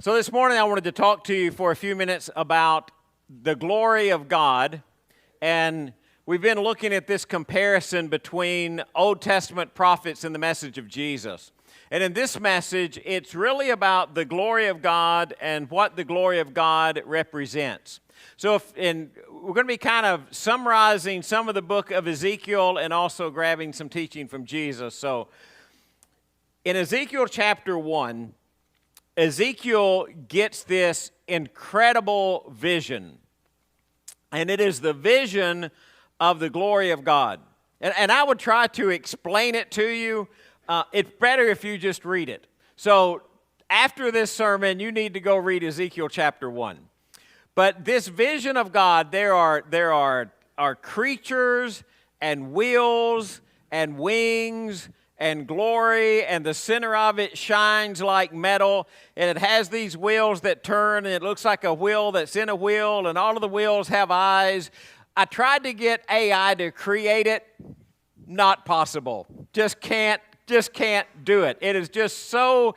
So this morning I wanted to talk to you for a few minutes about the glory of God, and we've been looking at this comparison between Old Testament prophets and the message of Jesus. And in this message, it's really about the glory of God and what the glory of God represents. So we're going to be kind of summarizing some of the book of Ezekiel and also grabbing some teaching from Jesus. So in Ezekiel chapter 1, Ezekiel gets this incredible vision, and it is the vision of the glory of God. And I would try to explain it to you. It's better if you just read it. So after this sermon, you need to go read Ezekiel chapter 1. But this vision of God, there are creatures and wheels and wings and glory, and the center of it shines like metal, and it has these wheels that turn, and it looks like a wheel that's in a wheel, and all of the wheels have eyes. I tried to get AI to create it. Not possible. Just can't do it. It is just so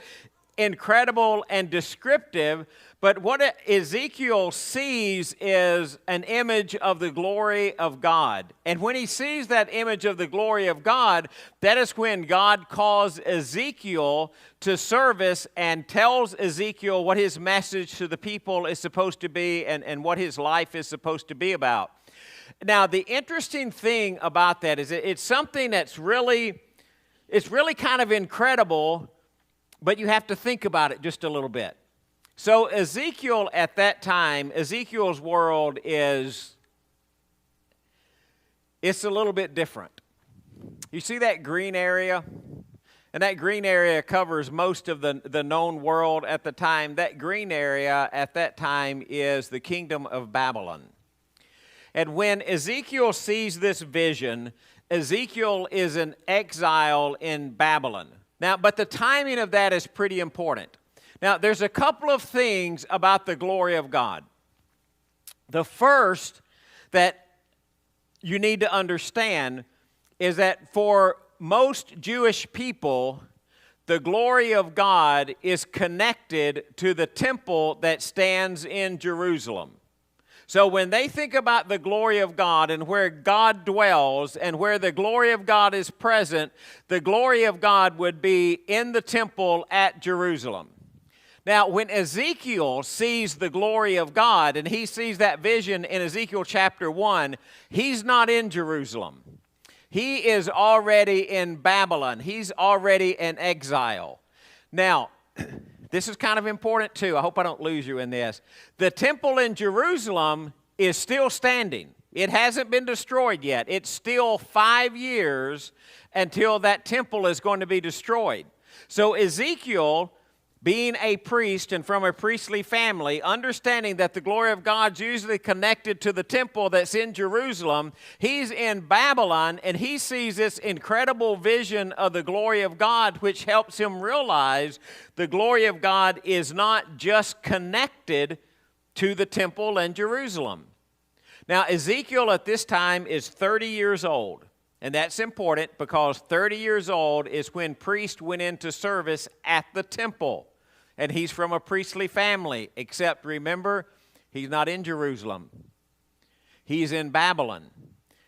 incredible and descriptive. But what Ezekiel sees is an image of the glory of God. And when he sees that image of the glory of God, that is when God calls Ezekiel to service and tells Ezekiel what his message to the people is supposed to be and what his life is supposed to be about. Now, the interesting thing about that is it's something that's really kind of incredible, but you have to think about it just a little bit. So Ezekiel at that time, Ezekiel's world it's a little bit different. You see that green area? And that green area covers most of the known world at the time. That green area at that time is the kingdom of Babylon. And when Ezekiel sees this vision, Ezekiel is in exile in Babylon. Now, but the timing of that is pretty important. Now, there's a couple of things about the glory of God. The first that you need to understand is that for most Jewish people, the glory of God is connected to the temple that stands in Jerusalem. So when they think about the glory of God and where God dwells and where the glory of God is present, the glory of God would be in the temple at Jerusalem. Now, when Ezekiel sees the glory of God, and he sees that vision in Ezekiel chapter 1, he's not in Jerusalem. He is already in Babylon. He's already in exile. Now, this is kind of important too. I hope I don't lose you in this. The temple in Jerusalem is still standing. It hasn't been destroyed yet. It's still 5 years until that temple is going to be destroyed. So Ezekiel, being a priest and from a priestly family, understanding that the glory of God's usually connected to the temple that's in Jerusalem, he's in Babylon, and he sees this incredible vision of the glory of God, which helps him realize the glory of God is not just connected to the temple in Jerusalem. Now, Ezekiel at this time is 30 years old. And that's important because 30 years old is when priests went into service at the temple. And he's from a priestly family, except remember, he's not in Jerusalem. He's in Babylon.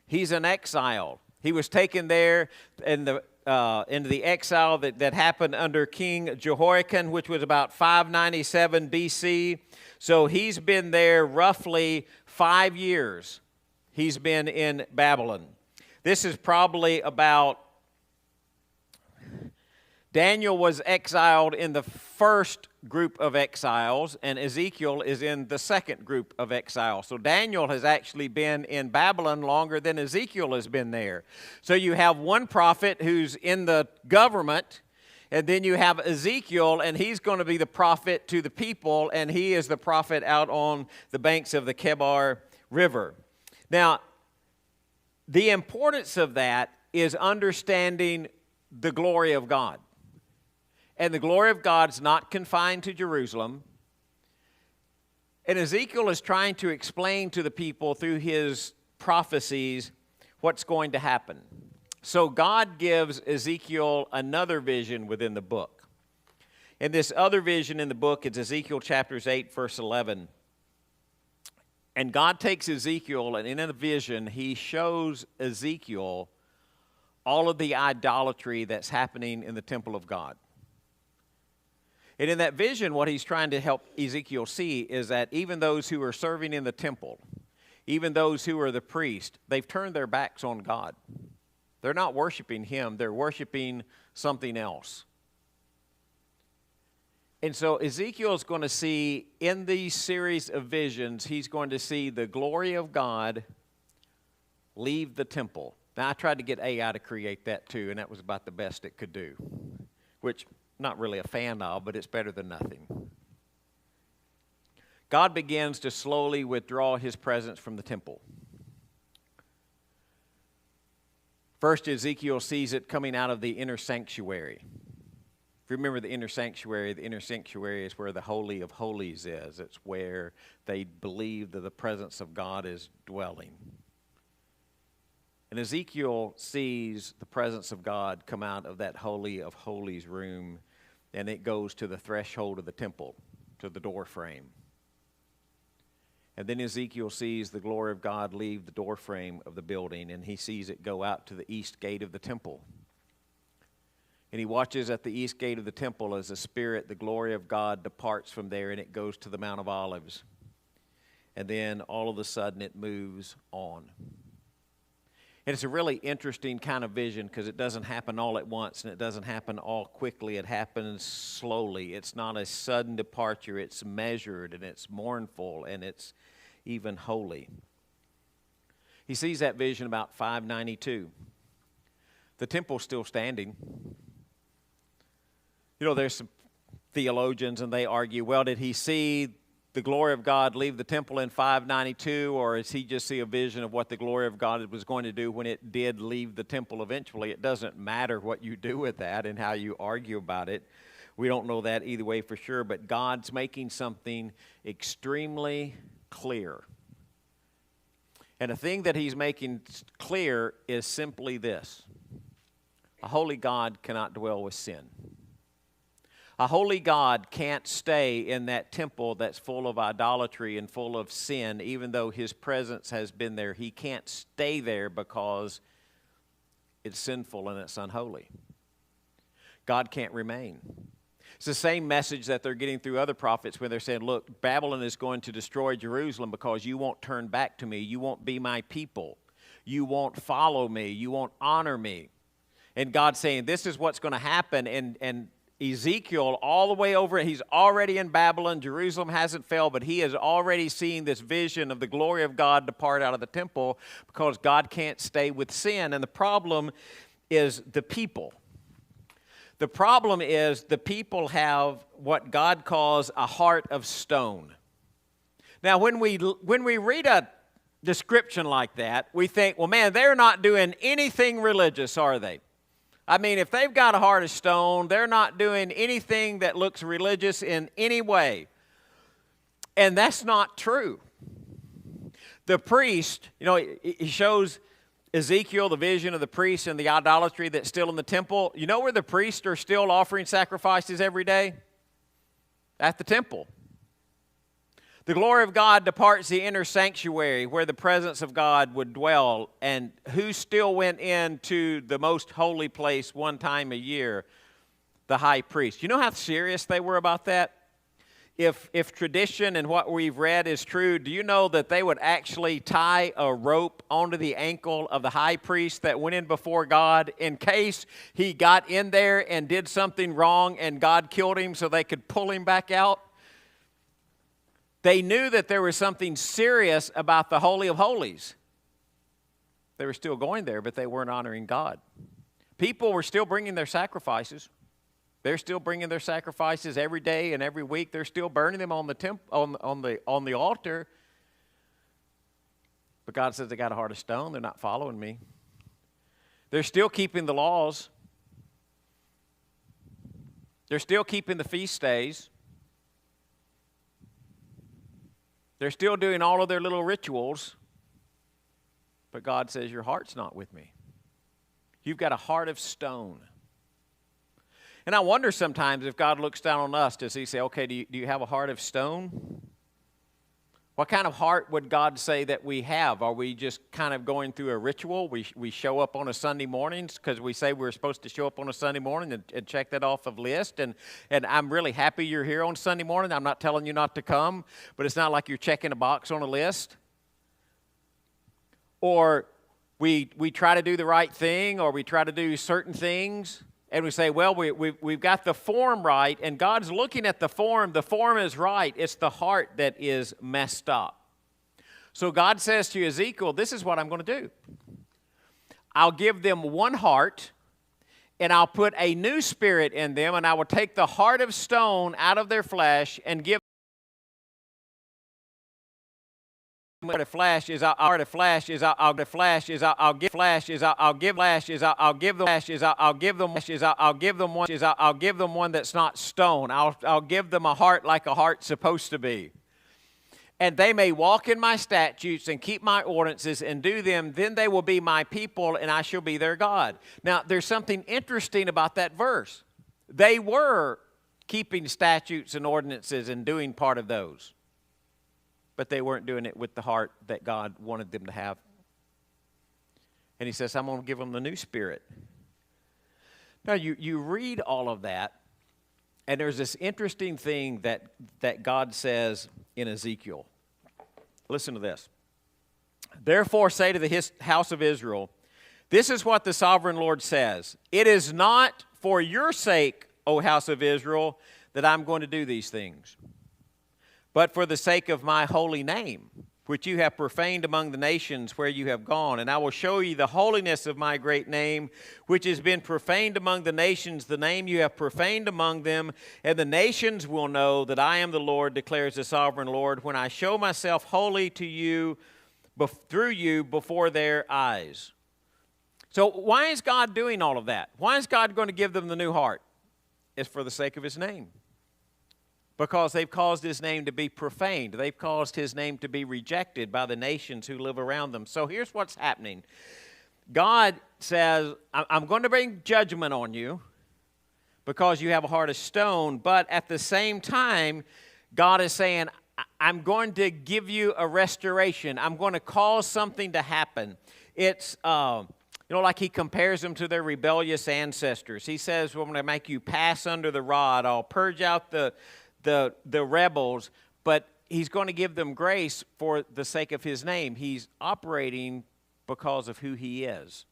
He's in exile. He was taken there into the exile that happened under King Jehoiakim, which was about 597 BC. So he's been there roughly 5 years. He's been in Babylon. This is probably about, Daniel was exiled in the first group of exiles, and Ezekiel is in the second group of exiles. So Daniel has actually been in Babylon longer than Ezekiel has been there. So you have one prophet who's in the government, and then you have Ezekiel, and he's going to be the prophet to the people, and he is the prophet out on the banks of the Kebar River. Now, the importance of that is understanding the glory of God. And the glory of God is not confined to Jerusalem. And Ezekiel is trying to explain to the people through his prophecies what's going to happen. So God gives Ezekiel another vision within the book. And this other vision in the book is Ezekiel chapters 8, verse 11. And God takes Ezekiel, and in a vision, he shows Ezekiel all of the idolatry that's happening in the temple of God. And in that vision, what he's trying to help Ezekiel see is that even those who are serving in the temple, even those who are the priest, they've turned their backs on God. They're not worshiping him, they're worshiping something else. And so Ezekiel is going to see in these series of visions, he's going to see the glory of God leave the temple. Now, I tried to get AI to create that too, and that was about the best it could do, which not really a fan of, but it's better than nothing. God begins to slowly withdraw his presence from the temple. First, Ezekiel sees it coming out of the inner sanctuary. If you remember the inner sanctuary is where the Holy of Holies is. It's where they believe that the presence of God is dwelling. And Ezekiel sees the presence of God come out of that Holy of Holies room, and it goes to the threshold of the temple, to the door frame. And then Ezekiel sees the glory of God leave the door frame of the building, and he sees it go out to the east gate of the temple. And he watches at the east gate of the temple as the Spirit, the glory of God, departs from there, and it goes to the Mount of Olives. And then all of a sudden it moves on. And it's a really interesting kind of vision because it doesn't happen all at once and it doesn't happen all quickly. It happens slowly. It's not a sudden departure. It's measured and it's mournful and it's even holy. He sees that vision about 592. The temple's still standing. You know, there's some theologians and they argue, well, did he see the glory of God leave the temple in 592, or does he just see a vision of what the glory of God was going to do when it did leave the temple eventually? It doesn't matter what you do with that and how you argue about it. We don't know that either way for sure, but God's making something extremely clear. And the thing that he's making clear is simply this: a holy God cannot dwell with sin. A holy God can't stay in that temple that's full of idolatry and full of sin, even though his presence has been there. He can't stay there because it's sinful and it's unholy. God can't remain. It's the same message that they're getting through other prophets when they're saying, look, Babylon is going to destroy Jerusalem because you won't turn back to me. You won't be my people. You won't follow me. You won't honor me. And God's saying, this is what's going to happen. And Ezekiel, all the way over, he's already in Babylon. Jerusalem hasn't fell, but he is already seeing this vision of the glory of God depart out of the temple because God can't stay with sin. And the problem is the people. The problem is the people have what God calls a heart of stone. Now, when we read a description like that, we think, well, man, they're not doing anything religious, are they? I mean, if they've got a heart of stone, they're not doing anything that looks religious in any way. And that's not true. The priest, you know, he shows Ezekiel the vision of the priest and the idolatry that's still in the temple. You know where the priests are still offering sacrifices every day? At the temple. The glory of God departs the inner sanctuary where the presence of God would dwell. And who still went into the most holy place one time a year? The high priest. You know how serious they were about that? If tradition and what we've read is true, do you know that they would actually tie a rope onto the ankle of the high priest that went in before God in case he got in there and did something wrong and God killed him so they could pull him back out? They knew that there was something serious about the Holy of Holies. They were still going there, but they weren't honoring God. People were still bringing their sacrifices. They're still bringing their sacrifices every day and every week. They're still burning them on the altar. But God says they got a heart of stone. They're not following me. They're still keeping the laws. They're still keeping the feast days. They're still doing all of their little rituals, but God says, your heart's not with me. You've got a heart of stone. And I wonder sometimes if God looks down on us, does he say, okay, do you have a heart of stone? What kind of heart would God say that we have? Are we just kind of going through a ritual? We show up on a Sunday mornings because we say we're supposed to show up on a Sunday morning and check that off of list. And I'm really happy you're here on Sunday morning. I'm not telling you not to come, but it's not like you're checking a box on a list. Or we try to do the right thing, or we try to do certain things. And we say, well, we've got the form right, and God's looking at the form. The form is right. It's the heart that is messed up. So God says to Ezekiel, this is what I'm going to do. I'll give them one heart, and I'll put a new spirit in them, and I will take the heart of stone out of their flesh and give I'll give them one that's not stone. I'll give them a heart like a heart's supposed to be. And they may walk in my statutes and keep my ordinances and do them, then they will be my people and I shall be their God. Now, there's something interesting about that verse. They were keeping statutes and ordinances and doing part of those. But they weren't doing it with the heart that God wanted them to have. And he says, I'm going to give them the new spirit. Now, you read all of that, and there's this interesting thing that God says in Ezekiel. Listen to this. Therefore say to the house of Israel, this is what the sovereign Lord says. It is not for your sake, O house of Israel, that I'm going to do these things, but for the sake of my holy name, which you have profaned among the nations where you have gone. And I will show you the holiness of my great name, which has been profaned among the nations, the name you have profaned among them. And the nations will know that I am the Lord, declares the sovereign Lord, when I show myself holy to you, through you, before their eyes. So why is God doing all of that? Why is God going to give them the new heart? It's for the sake of his name. Because they've caused his name to be profaned. They've caused his name to be rejected by the nations who live around them. So here's what's happening. God says, I'm going to bring judgment on you because you have a heart of stone. But at the same time, God is saying, I'm going to give you a restoration. I'm going to cause something to happen. It's, like he compares them to their rebellious ancestors. He says, well, I'm going to make you pass under the rod. I'll purge out the rebels, but he's going to give them grace for the sake of his name. He's operating because of who he is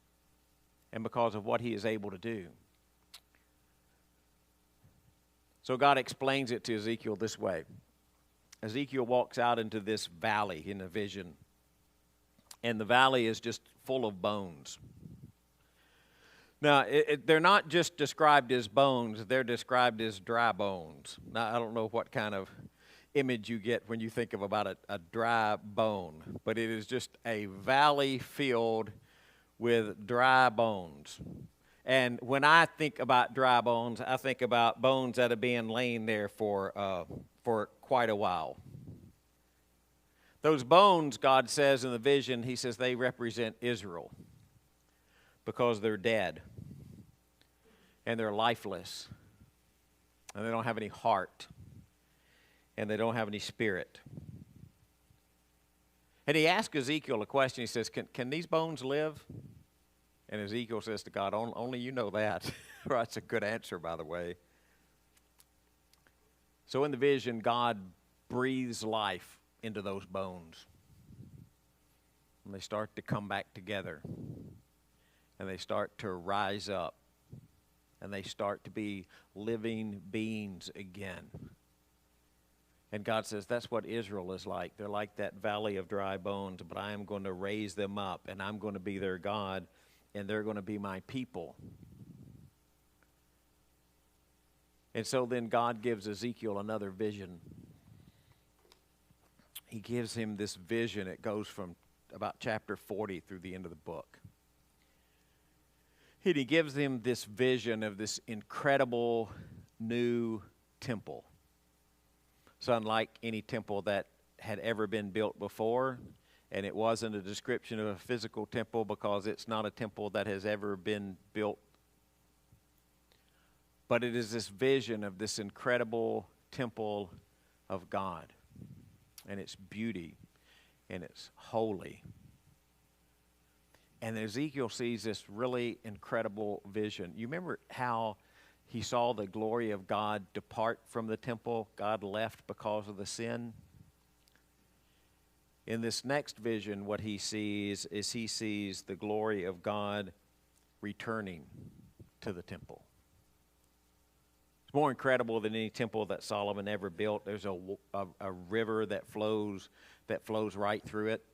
and because of what he is able to do. So God explains it to Ezekiel this way. Ezekiel walks out into this valley in a vision, and the valley is just full of bones. Now, they're not just described as bones, they're described as dry bones. Now, I don't know what kind of image you get when you think of about a dry bone, but it is just a valley filled with dry bones. And when I think about dry bones, I think about bones that have been laying there for quite a while. Those bones, God says in the vision, he says they represent Israel, because they're dead, and they're lifeless, and they don't have any heart, and they don't have any spirit. And he asked Ezekiel a question. He says, can these bones live? And Ezekiel says to God, only you know that. That's a good answer, by the way. So in the vision, God breathes life into those bones, and they start to come back together. And they start to rise up, and they start to be living beings again. And God says, that's what Israel is like. They're like that valley of dry bones, but I am going to raise them up, and I'm going to be their God, and they're going to be my people. And so then God gives Ezekiel another vision. He gives him this vision. It goes from about chapter 40 through the end of the book. He gives them this vision of this incredible new temple. It's unlike any temple that had ever been built before, and it wasn't a description of a physical temple because it's not a temple that has ever been built But it is this vision of this incredible temple of God, and its beauty, and it's holy. And Ezekiel sees this really incredible vision. You remember how he saw the glory of God depart from the temple? God left because of the sin. In this next vision, what he sees is he sees the glory of God returning to the temple. It's more incredible than any temple that Solomon ever built. There's a river that flows right through it.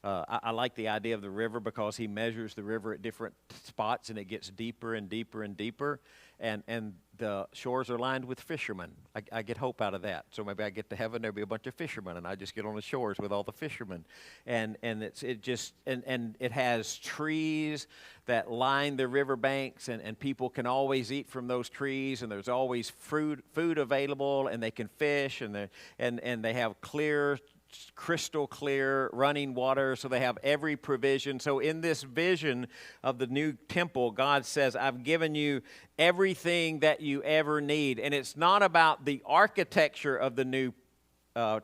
I like the idea of the river because he measures the river at different spots, and it gets deeper and deeper and deeper. And the shores are lined with fishermen. I get hope out of that. So maybe I get to heaven, there'll be a bunch of fishermen, and I just get on the shores with all the fishermen. And it has trees that line the riverbanks, and people can always eat from those trees, and there's always food available, and they can fish, and they have crystal clear running water, so they have every provision. So in this vision of the new temple, God says, I've given you everything that you ever need. And it's not about the architecture of the new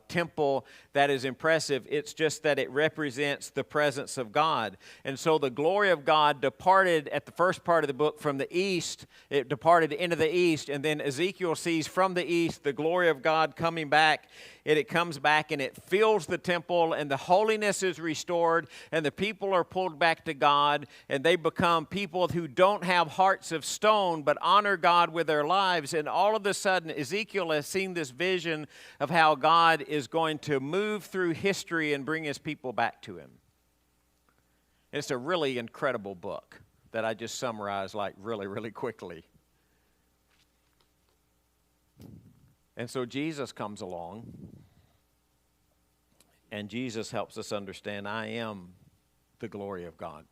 temple that is impressive. It's just that it represents the presence of God. And so the glory of God departed at the first part of the book from the east. It departed into the east, and then Ezekiel sees from the east the glory of God coming back. It comes back and it fills the temple, and the holiness is restored, and the people are pulled back to God, and they become people who don't have hearts of stone but honor God with their lives. And all of a sudden, Ezekiel has seen this vision of how God is going to move through history and bring his people back to him. It's a really incredible book that I just summarized really, really quickly. And so Jesus comes along, and Jesus helps us understand, I am the glory of God.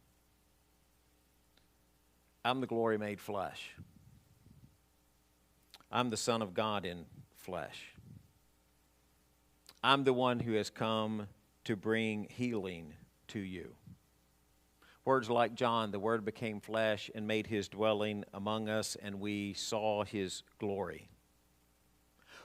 I'm the glory made flesh. I'm the Son of God in flesh. I'm the one who has come to bring healing to you. Words like John, the Word became flesh and made his dwelling among us, and we saw his glory.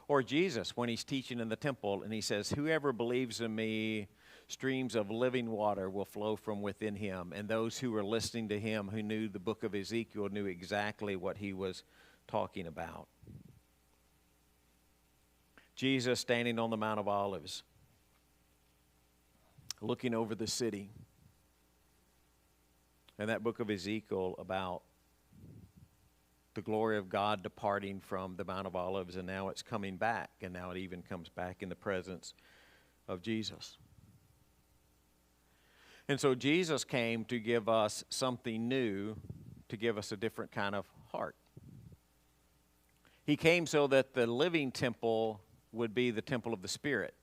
Or Jesus, when he's teaching in the temple, and he says, whoever believes in me, streams of living water will flow from within him. And those who were listening to him, who knew the book of Ezekiel, knew exactly what he was talking about. Jesus standing on the Mount of Olives, looking over the city. And that book of Ezekiel about the glory of God departing from the Mount of Olives, and now it's coming back, and now it even comes back in the presence of Jesus. And so Jesus came to give us something new, to give us a different kind of heart. He came so that the living temple would be the temple of the Spirit.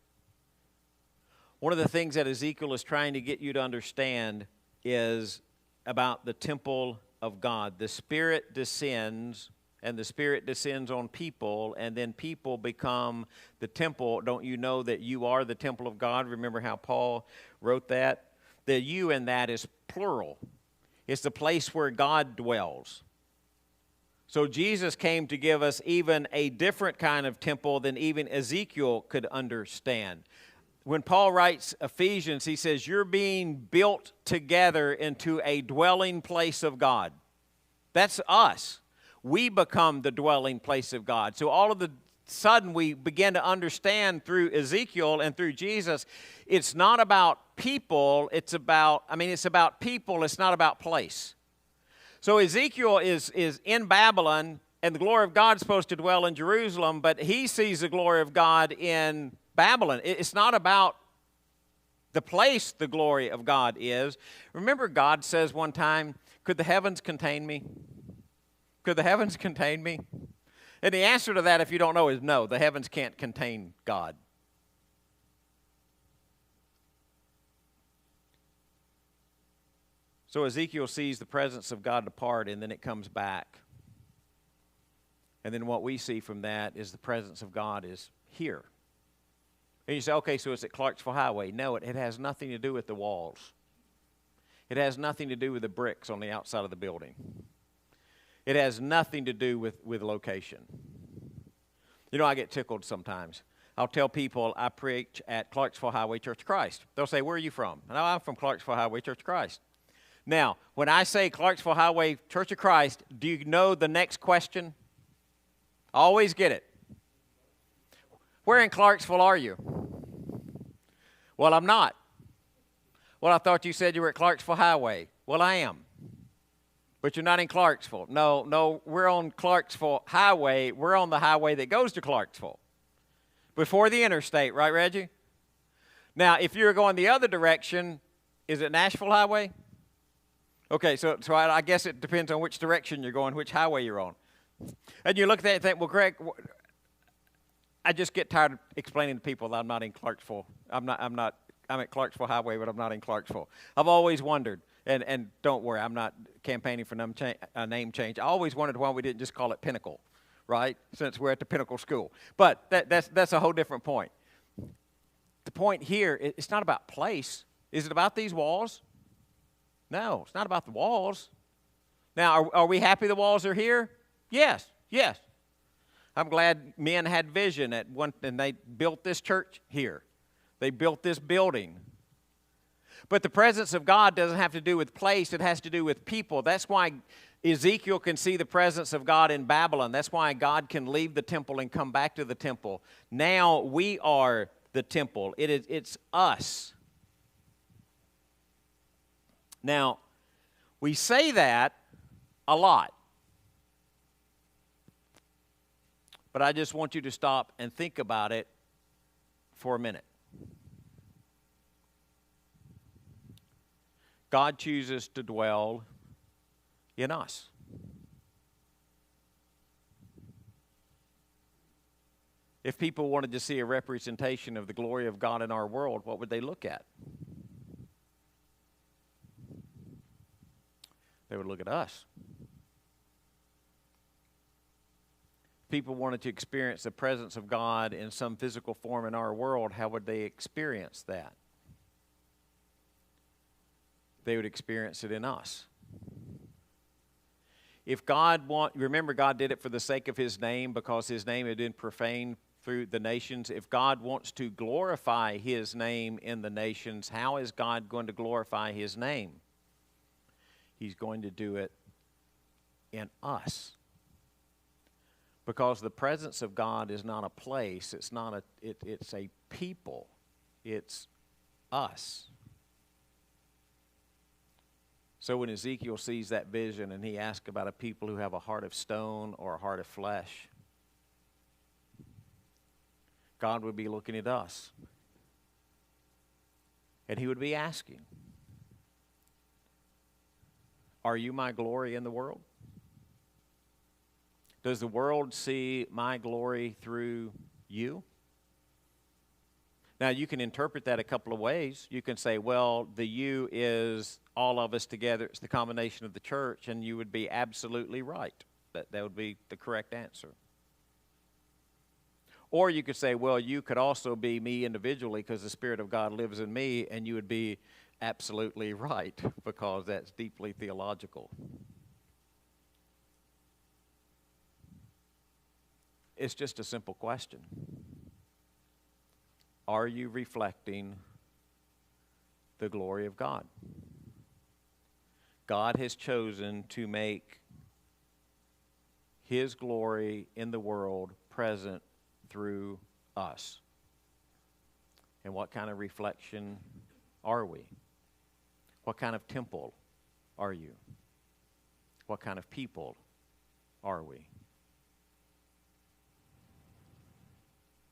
One of the things that Ezekiel is trying to get you to understand is about the temple of God. The Spirit descends, and the Spirit descends on people, and then people become the temple. Don't you know that you are the temple of God? Remember how Paul wrote that? The you in that is plural. It's the place where God dwells. So Jesus came to give us even a different kind of temple than even Ezekiel could understand. When Paul writes Ephesians, he says, you're being built together into a dwelling place of God. That's us. We become the dwelling place of God. So all of a sudden we begin to understand through Ezekiel and through Jesus, it's not about people, it's about people, it's not about place. So Ezekiel is in Babylon, and the glory of God is supposed to dwell in Jerusalem, but he sees the glory of God in Babylon. It's not about the place the glory of God is. Remember, God says one time, could the heavens contain me? Could the heavens contain me? And the answer to that, if you don't know, is no, the heavens can't contain God. So Ezekiel sees the presence of God depart, and then it comes back. And then what we see from that is the presence of God is here. And you say, okay, so it's at Clarksville Highway. No, it has nothing to do with the walls. It has nothing to do with the bricks on the outside of the building. It has nothing to do with location. You know, I get tickled sometimes. I'll tell people I preach at Clarksville Highway Church of Christ. They'll say, where are you from? And I'm from Clarksville Highway Church of Christ. Now, when I say Clarksville Highway Church of Christ, do you know the next question? I always get it. Where in Clarksville are you? Well, I'm not. Well, I thought you said you were at Clarksville Highway. Well, I am. But you're not in Clarksville. No, we're on Clarksville Highway. We're on the highway that goes to Clarksville. Before the interstate, right, Reggie? Now, if you're going the other direction, is it Nashville Highway? Okay, so I guess it depends on which direction you're going, which highway you're on. And you look at that and think, well, Greg, I just get tired of explaining to people that I'm not in Clarksville. I'm at Clarksville Highway, but I'm not in Clarksville. I've always wondered, and don't worry, I'm not campaigning for a name change. I always wondered why we didn't just call it Pinnacle, right? Since we're at the Pinnacle School. But that's a whole different point. The point here, it's not about place. Is it about these walls? No, it's not about the walls. Now, are we happy the walls are here? Yes. I'm glad men had vision and they built this church here. They built this building. But the presence of God doesn't have to do with place. It has to do with people. That's why Ezekiel can see the presence of God in Babylon. That's why God can leave the temple and come back to the temple. Now we are the temple. It's us. Now, we say that a lot. But I just want you to stop and think about it for a minute. God chooses to dwell in us. If people wanted to see a representation of the glory of God in our world, what would they look at? They would look at us. If people wanted to experience the presence of God in some physical form in our world, how would they experience that? They would experience it in us. If remember God did it for the sake of His name because His name had been profaned through the nations. If God wants to glorify His name in the nations, how is God going to glorify His name? He's going to do it in us. Because the presence of God is not a place, it's a people. It's us. So when Ezekiel sees that vision and he asks about a people who have a heart of stone or a heart of flesh, God would be looking at us. And He would be asking, are you my glory in the world? Does the world see my glory through you? Now, you can interpret that a couple of ways. You can say, well, the you is all of us together. It's the combination of the church, and you would be absolutely right. That would be the correct answer. Or you could say, well, you could also be me individually because the Spirit of God lives in me, and you would be absolutely right because that's deeply theological. It's just a simple question. Are you reflecting the glory of God? God has chosen to make His glory in the world present through us. And what kind of reflection are we? What kind of temple are you? What kind of people are we?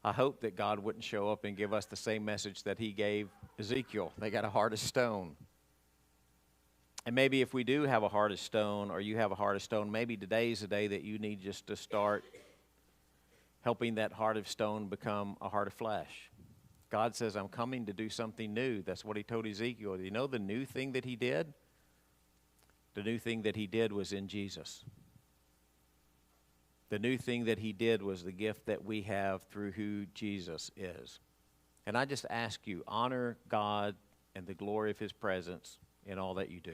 I hope that God wouldn't show up and give us the same message that He gave Ezekiel. They got a heart of stone. And maybe if we do have a heart of stone, or you have a heart of stone, maybe today's the day that you need just to start helping that heart of stone become a heart of flesh. God says, I'm coming to do something new. That's what He told Ezekiel. You know the new thing that He did? The new thing that He did was in Jesus. The new thing that He did was the gift that we have through who Jesus is. And I just ask you, honor God and the glory of His presence in all that you do.